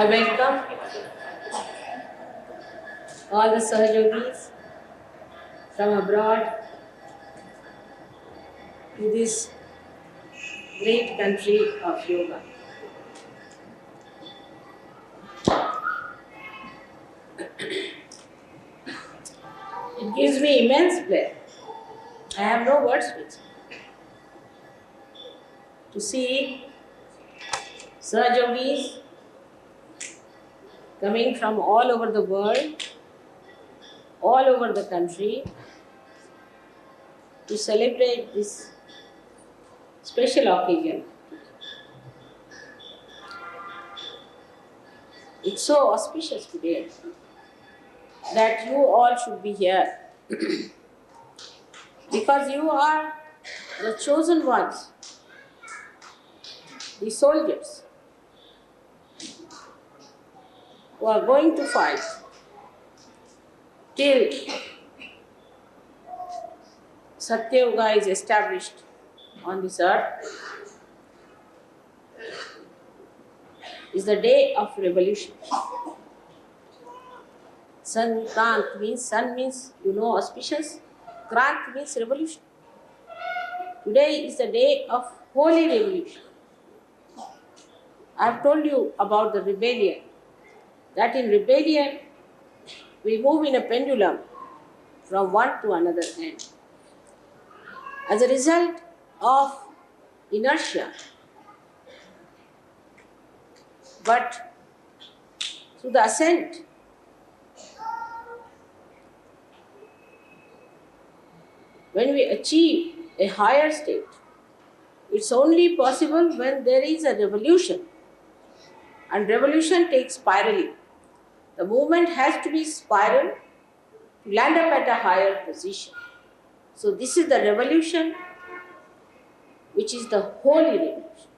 I welcome all the Sahajogis from abroad to this great country of yoga. It gives me immense pleasure. I have no words with it. To see Sahajogis coming from all over the world, all over the country, to celebrate this special occasion. It's so auspicious today that you all should be here because you are the chosen ones, the soldiers who are going to fight till Satya Yuga is established on this earth. Is the day of revolution. Sankrant means, sun means, auspicious. Krant means revolution. Today is the day of holy revolution. I have told you about the rebellion. That in rebellion, we move in a pendulum from one to another end. As a result of inertia, but through the ascent, when we achieve a higher state, it's only possible when there is a revolution. And revolution takes spirally. The movement has to be spiral to land up at a higher position. So this is the revolution, which is the holy revolution.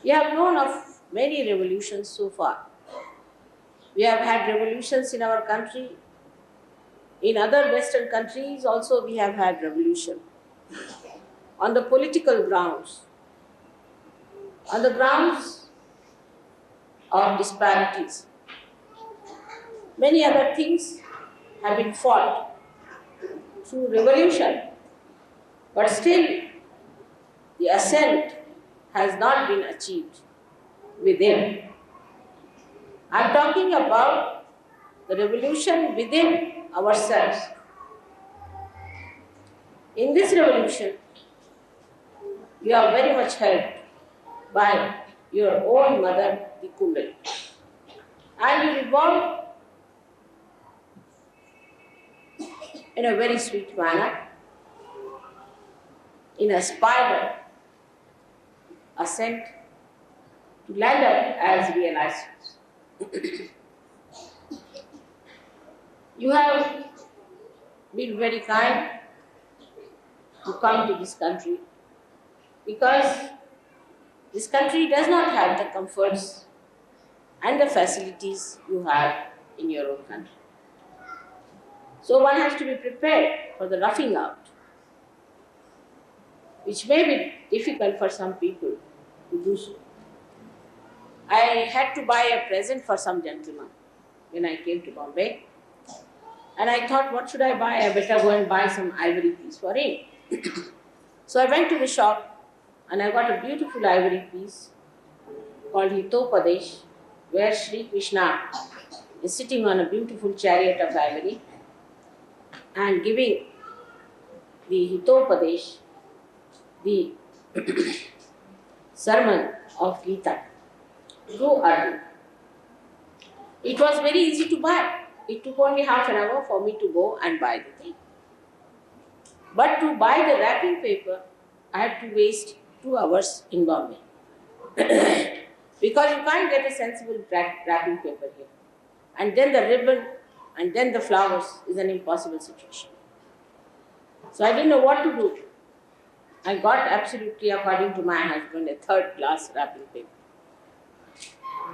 We have known of many revolutions so far. We have had revolutions in our country. In other Western countries also we have had revolution. On the political grounds, on the grounds of disparities. Many other things have been fought through revolution, but still the ascent has not been achieved within. I am talking about the revolution within ourselves. In this revolution, you are very much helped by your own mother, the Kundali. And you revolve in a very sweet manner, in a spiral ascent to land up as realizers. You have been very kind to come to this country because this country does not have the comforts and the facilities you have in your own country. So one has to be prepared for the roughing out, which may be difficult for some people to do so. I had to buy a present for some gentleman when I came to Bombay. And I thought, what should I buy? I better go and buy some ivory piece for him. So I went to the shop and I got a beautiful ivory piece called Hitopadesh, where Shri Krishna is sitting on a beautiful chariot of ivory and giving the Hitopadesh, the sermon of Gita, to Arjuna. It was very easy to buy. It took only half an hour for me to go and buy the thing. But to buy the wrapping paper, I had to waste 2 hours in Bombay. Because you can't get a sensible wrapping paper here. And then the ribbon, and then the flowers is an impossible situation. So I didn't know what to do. I got absolutely, according to my husband, a 3rd class wrapping paper.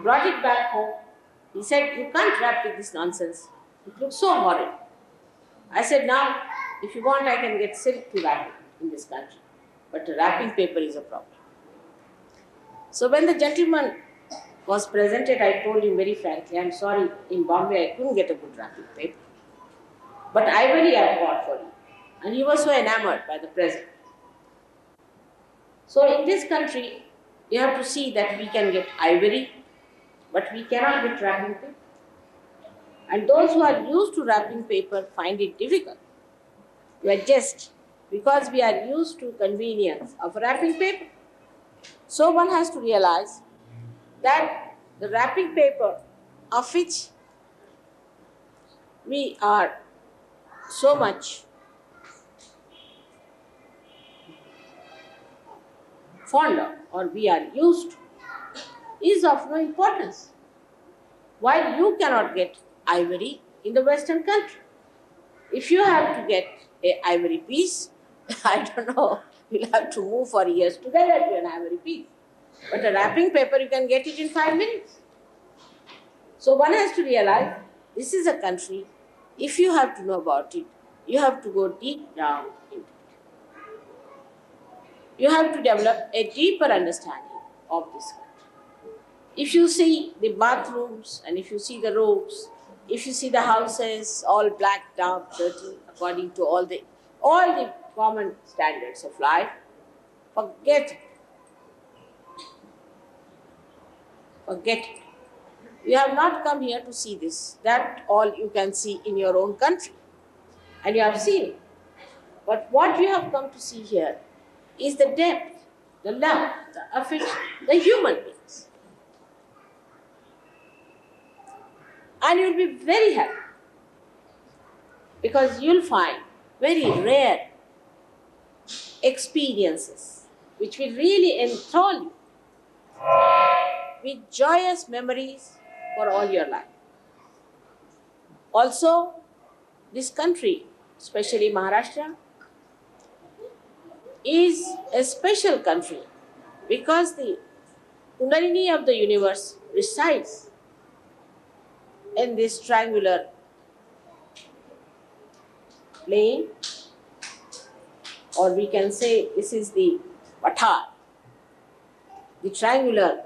Brought it back home. He said, you can't wrap with this nonsense. It looks so horrid. I said, now, if you want, I can get silk to wrap it in this country. But the wrapping paper is a problem. So when the gentleman was presented, I told him very frankly, I'm sorry, in Bombay I couldn't get a good wrapping paper. But ivory I bought for you. And he was so enamored by the present. So in this country, you have to see that we can get ivory, but we cannot get wrapping paper. And those who are used to wrapping paper find it difficult to adjust because we are used to convenience of wrapping paper. So one has to realize that the wrapping paper of which we are so much fond of or we are used to is of no importance. While you cannot get ivory in the Western country. If you have to get an ivory piece, I don't know, you'll have to move for years to get to an ivory piece. But a wrapping paper, you can get it in 5 minutes. So one has to realize this is a country, if you have to know about it, you have to go deep down into it. You have to develop a deeper understanding of this country. If you see the bathrooms and if you see the roads, if you see the houses all blacked out, dirty, according to all the common standards of life, forget it. Forget it. You have not come here to see this. That all you can see in your own country. And you have seen it. But what you have come to see here is the depth, the love, the affection, the human beings. And you'll be very happy because you'll find very rare experiences which will really enthrall you with joyous memories for all your life. Also, this country, especially Maharashtra, is a special country because the Kundalini of the universe resides in this triangular plane, or we can say this is the Pathar, the triangular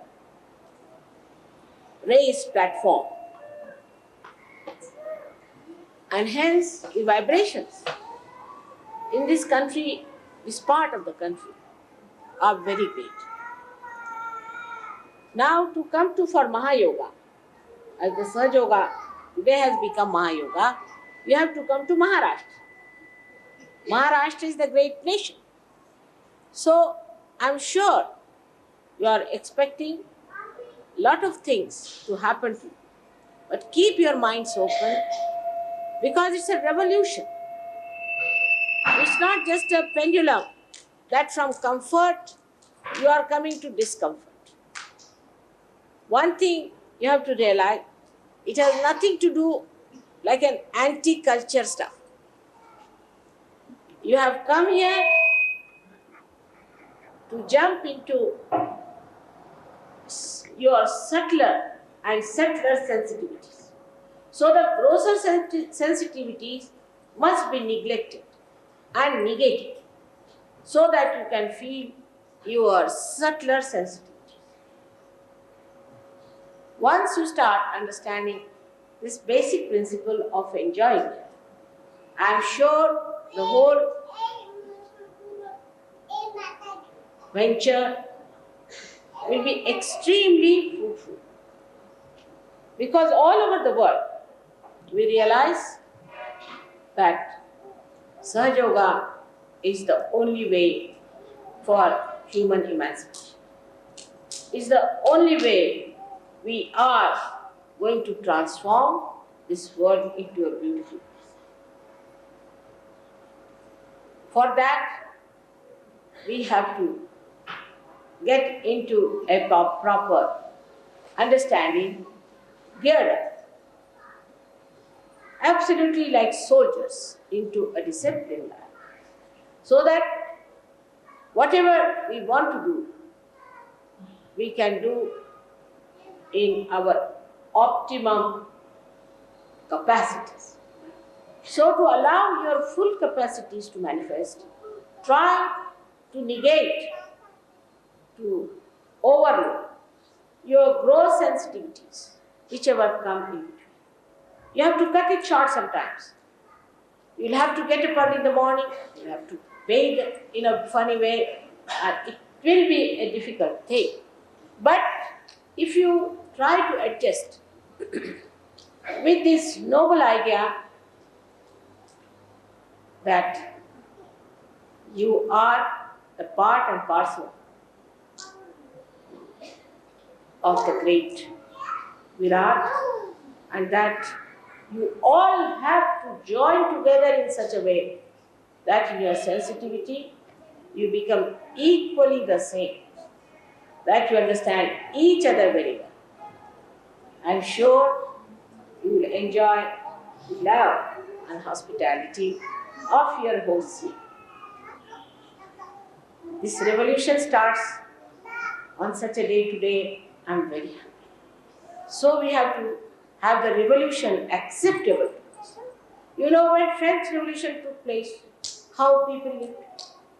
raised platform, and hence the vibrations in this country, this part of the country, are very great. Now to come to for Mahayoga, as the Sahaja today has become Mahayoga, you have to come to Maharashtra. Maharashtra is the great nation. So I'm sure you are expecting a lot of things to happen to you. But keep your minds open because it's a revolution. It's not just a pendulum that from comfort you are coming to discomfort. One thing you have to realize, it has nothing to do like an anti-culture stuff. You have come here to jump into your subtler and subtler sensitivities. So the grosser sensitivities must be neglected and negated so that you can feel your subtler sensitivities. Once you start understanding this basic principle of enjoying, I am sure the whole venture will be extremely fruitful. Because all over the world, we realize that Sahaja Yoga is the only way for human emancipation. It's the only way we are going to transform this world into a beautiful place. For that, we have to get into a proper understanding, geared up, absolutely like soldiers into a disciplined life, so that whatever we want to do, we can do in our optimum capacities. So to allow your full capacities to manifest, try to negate, to overlook your gross sensitivities, whichever come in. You have to cut it short sometimes. You'll have to get up early in the morning, you'll have to bathe in a funny way, and it will be a difficult thing. But if you try to adjust with this noble idea that you are a part and parcel of the great Virat, and that you all have to join together in such a way that in your sensitivity you become equally the same, that you understand each other very well. I am sure you will enjoy the love and hospitality of your hosts here. This revolution starts on such a day today. I am very happy. So we have to have the revolution acceptable to us. You know, when French Revolution took place, how people lived.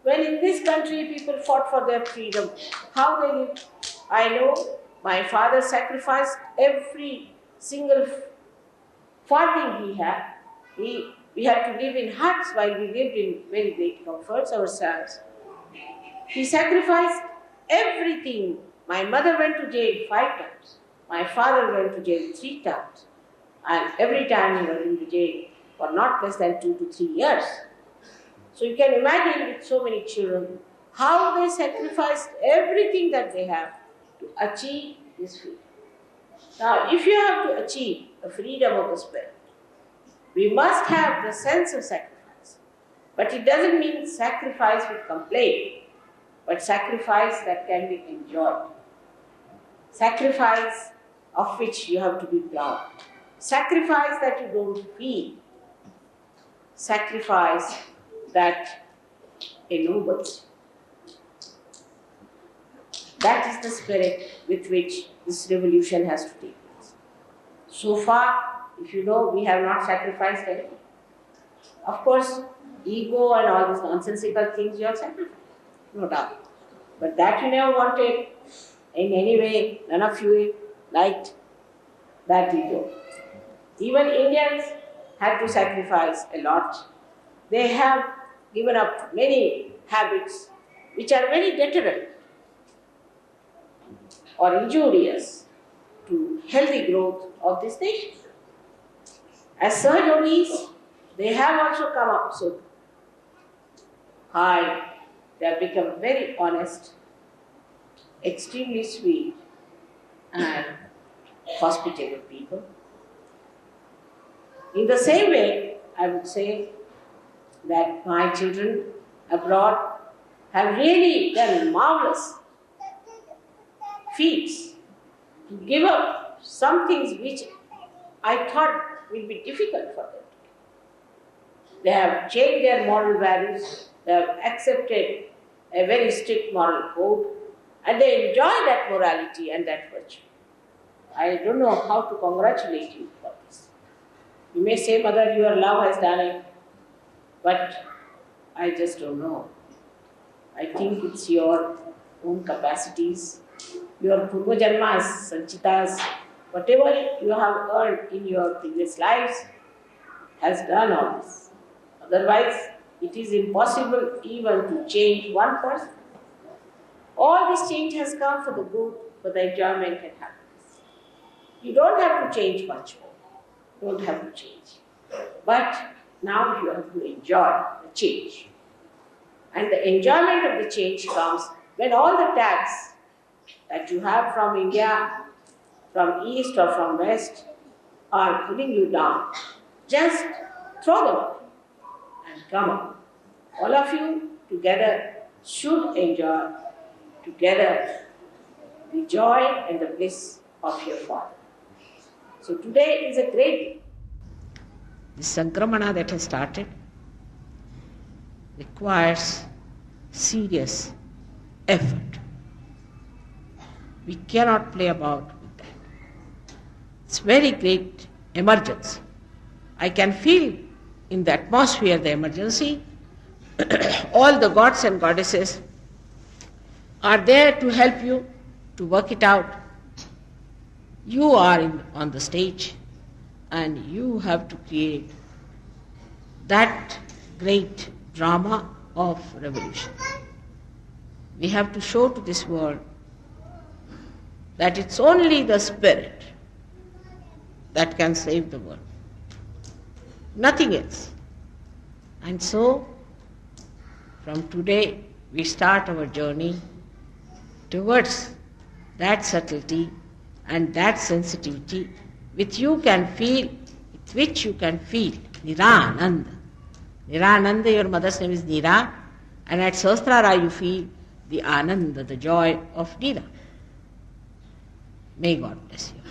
When in this country people fought for their freedom, how they lived. I know my father sacrificed every single farthing he had. We had to live in huts while we lived in very great comforts ourselves. He sacrificed everything. My mother went to jail 5 times. My father went to jail 3 times. And every time he went into jail for not less than 2 to 3 years. So you can imagine with so many children how they sacrificed everything that they have to achieve this freedom. Now, if you have to achieve the freedom of the spirit, we must have the sense of sacrifice. But it doesn't mean sacrifice with complaint, but sacrifice that can be enjoyed. Sacrifice of which you have to be proud. Sacrifice that you don't feel. Sacrifice that ennobles. That is the spirit with which this revolution has to take place. So far, if you know, we have not sacrificed anything. Of course, ego and all these nonsensical things you have sacrificed, no doubt. But that you never wanted in any way, none of you liked that ego. Even Indians had to sacrifice a lot. They have given up many habits which are very deterrent or injurious to healthy growth of this nation. As Sahajogis, they have also come up so high. They have become very honest, extremely sweet, and hospitable people. In the same way, I would say that my children abroad have really done marvelous feats to give up some things which I thought will be difficult for them. They have changed their moral values, they have accepted a very strict moral code, and they enjoy that morality and that virtue. I don't know how to congratulate you for this. You may say, Mother, your love has done it, but I just don't know. I think it's your own capacities, your purva janmas, sanchitas, whatever you have earned in your previous lives has done all this. Otherwise, it is impossible even to change one person. All this change has come for the good, for the enjoyment and happiness. You don't have to change much more. You don't have to change. But now you have to enjoy the change. And the enjoyment of the change comes when all the tags that you have from India, from East or from West, are pulling you down. Just throw them up and come up. All of you together should enjoy together the joy and the bliss of your Father. So today is a great day. The sankramana that has started requires serious effort. We cannot play about with that. It's very great emergency. I can feel in the atmosphere the emergency. All the gods and goddesses are there to help you to work it out. You are on the stage and you have to create that great drama of revolution. We have to show to this world that it's only the spirit that can save the world, nothing else. And so, from today, we start our journey towards that subtlety and that sensitivity with which you can feel Nirananda. Nirananda, your mother's name is Nira, and at Sahasrara you feel the ananda, the joy of Nira. May God bless you.